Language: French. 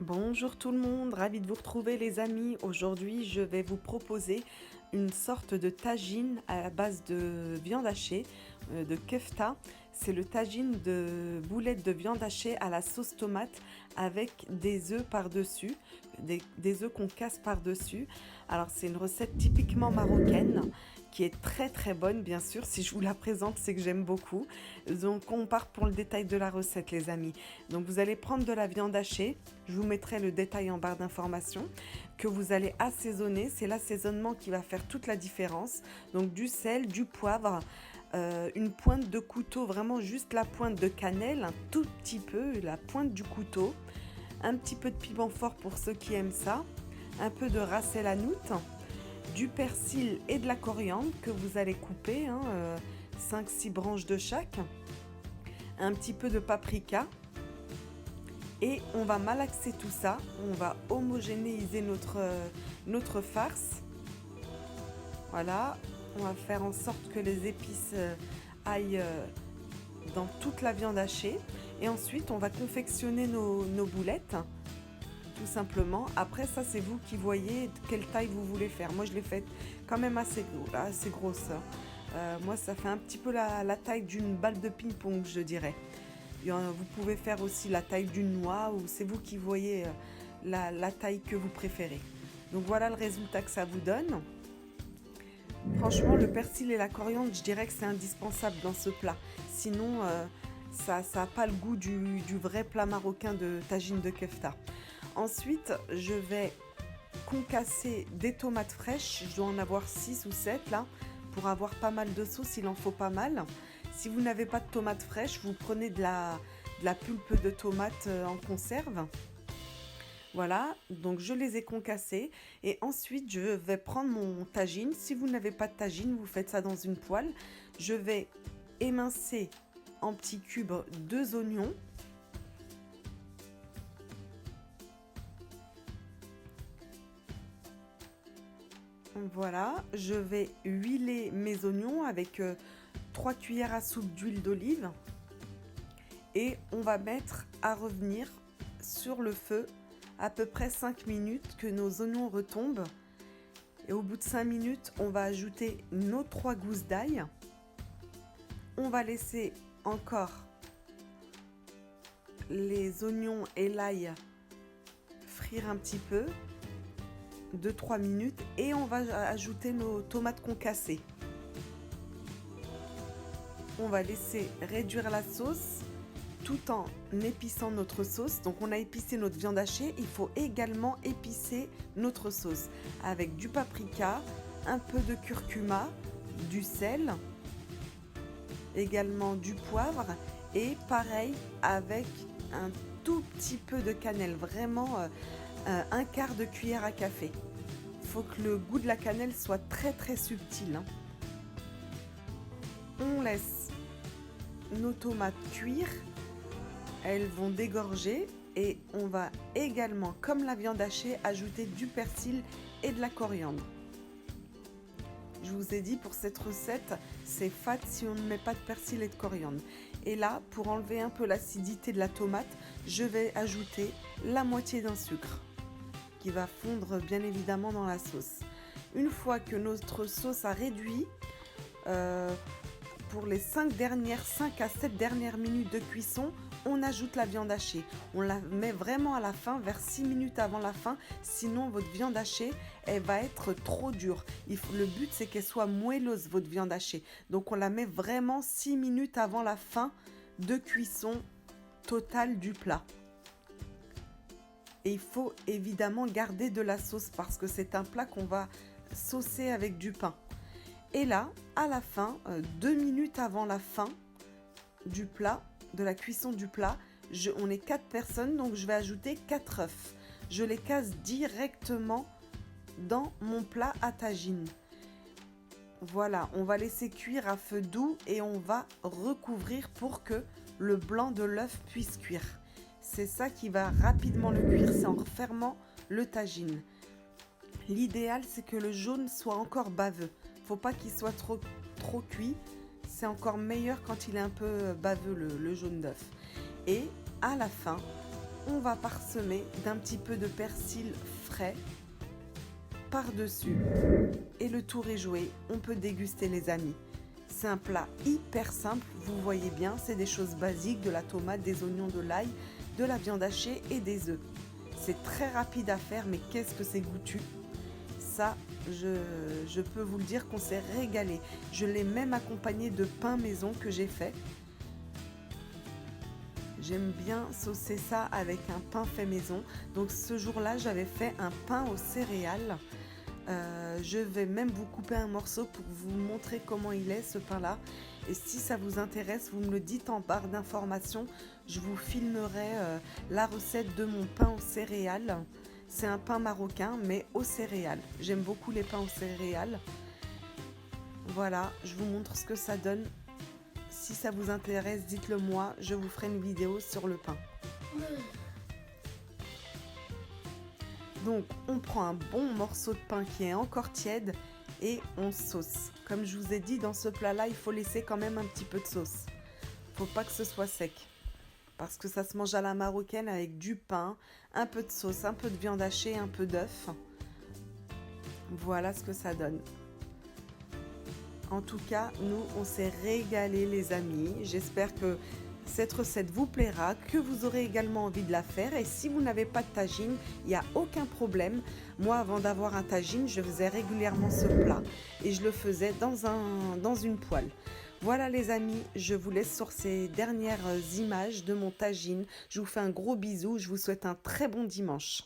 Bonjour tout le monde, ravi de vous retrouver les amis. Aujourd'hui, je vais vous proposer une sorte de tagine à la base de viande hachée, de kefta. C'est le tagine de boulettes de viande hachée à la sauce tomate avec des œufs par-dessus, des œufs qu'on casse par-dessus. Alors c'est une recette typiquement marocaine qui est très très bonne bien sûr. Si je vous la présente, c'est que j'aime beaucoup. Donc on part pour le détail de la recette les amis. Donc vous allez prendre de la viande hachée, je vous mettrai le détail en barre d'informations, que vous allez assaisonner. C'est l'assaisonnement qui va faire toute la différence. Donc du sel, du poivre, une pointe de couteau, vraiment juste la pointe de cannelle, un tout petit peu, la pointe du couteau, un petit peu de piment fort pour ceux qui aiment ça, un peu de ras el hanout, du persil et de la coriandre que vous allez couper, 5-6 branches de chaque, un petit peu de paprika. Et on va malaxer tout ça, on va homogénéiser notre farce. Voilà, on va faire en sorte que les épices aillent dans toute la viande hachée. Et ensuite, on va confectionner nos boulettes, tout simplement. Après, ça, c'est vous qui voyez quelle taille vous voulez faire. Moi, je l'ai faite quand même assez grosse. Moi, ça fait un petit peu la taille d'une balle de ping-pong, je dirais. Vous pouvez faire aussi la taille d'une noix, ou c'est vous qui voyez la taille que vous préférez. Donc voilà le résultat que ça vous donne. Franchement, le persil et la coriandre, je dirais que c'est indispensable dans ce plat. Sinon, ça n'a pas le goût du vrai plat marocain de tagine de kefta. Ensuite, je vais concasser des tomates fraîches. Je dois en avoir 6 ou 7 là. Pour avoir pas mal de sauce, il en faut pas mal. Si vous n'avez pas de tomates fraîches, vous prenez de la pulpe de tomate en conserve. Voilà, donc je les ai concassés et ensuite je vais prendre mon tagine. Si vous n'avez pas de tagine, vous faites ça dans une poêle. Je vais émincer en petits cubes 2 oignons. Voilà, je vais huiler mes oignons avec 3 cuillères à soupe d'huile d'olive et on va mettre à revenir sur le feu à peu près 5 minutes que nos oignons retombent. Et au bout de 5 minutes, on va ajouter nos 3 gousses d'ail. On va laisser encore les oignons et l'ail frire un petit peu, 2-3 minutes, et on va ajouter nos tomates concassées. On va laisser réduire la sauce tout en épicant notre sauce. Donc on a épicé notre viande hachée, il faut également épicer notre sauce avec du paprika, un peu de curcuma, du sel, également du poivre et pareil avec un tout petit peu de cannelle, vraiment un quart de cuillère à café. Il faut que le goût de la cannelle soit très très subtil. On laisse nos tomates cuire. Elles vont dégorger et on va également, comme la viande hachée, ajouter du persil et de la coriandre. Je vous ai dit, pour cette recette, c'est fade si on ne met pas de persil et de coriandre. Et là, pour enlever un peu l'acidité de la tomate, je vais ajouter la moitié d'un sucre qui va fondre bien évidemment dans la sauce. Une fois que notre sauce a réduit, pour les 5 à 7 dernières minutes de cuisson, on ajoute la viande hachée. On la met vraiment à la fin, vers 6 minutes avant la fin, sinon votre viande hachée, elle va être trop dure. Le but, c'est qu'elle soit moelleuse, votre viande hachée. Donc on la met vraiment 6 minutes avant la fin de cuisson totale du plat. Et il faut évidemment garder de la sauce parce que c'est un plat qu'on va saucer avec du pain. Et là, à la fin, 2 minutes avant la fin du plat, de la cuisson du plat, on est 4 personnes, donc je vais ajouter 4 œufs. Je les casse directement dans mon plat à tagine. Voilà, on va laisser cuire à feu doux et on va recouvrir pour que le blanc de l'œuf puisse cuire. C'est ça qui va rapidement le cuire, c'est en refermant le tagine. L'idéal, c'est que le jaune soit encore baveux. Faut pas qu'il soit trop cuit. C'est encore meilleur quand il est un peu baveux, le jaune d'œuf. Et à la fin, on va parsemer d'un petit peu de persil frais par-dessus. Et le tour est joué, on peut déguster les amis. C'est un plat hyper simple, vous voyez bien, c'est des choses basiques, de la tomate, des oignons, de l'ail, de la viande hachée et des œufs. C'est très rapide à faire, mais qu'est-ce que c'est goûtu. Ça, je peux vous le dire qu'on s'est régalé. Je l'ai même accompagné de pain maison que j'ai fait. J'aime bien saucer ça avec un pain fait maison. Donc ce jour-là, j'avais fait un pain aux céréales. Je vais même vous couper un morceau pour vous montrer comment il est ce pain-là. Et si ça vous intéresse, vous me le dites en barre d'informations. Je vous filmerai la recette de mon pain aux céréales. C'est un pain marocain, mais aux céréales. J'aime beaucoup les pains aux céréales. Voilà, je vous montre ce que ça donne. Si ça vous intéresse, dites-le moi. Je vous ferai une vidéo sur le pain. Donc, on prend un bon morceau de pain qui est encore tiède et on sauce. Comme je vous ai dit, dans ce plat-là, il faut laisser quand même un petit peu de sauce. Faut pas que ce soit sec. Parce que ça se mange à la marocaine avec du pain, un peu de sauce, un peu de viande hachée, un peu d'œuf. Voilà ce que ça donne. En tout cas, nous, on s'est régalés les amis. J'espère que cette recette vous plaira, que vous aurez également envie de la faire. Et si vous n'avez pas de tagine, il n'y a aucun problème. Moi, avant d'avoir un tagine, je faisais régulièrement ce plat. Et je le faisais dans une poêle. Voilà les amis, je vous laisse sur ces dernières images de mon tagine. Je vous fais un gros bisou, je vous souhaite un très bon dimanche.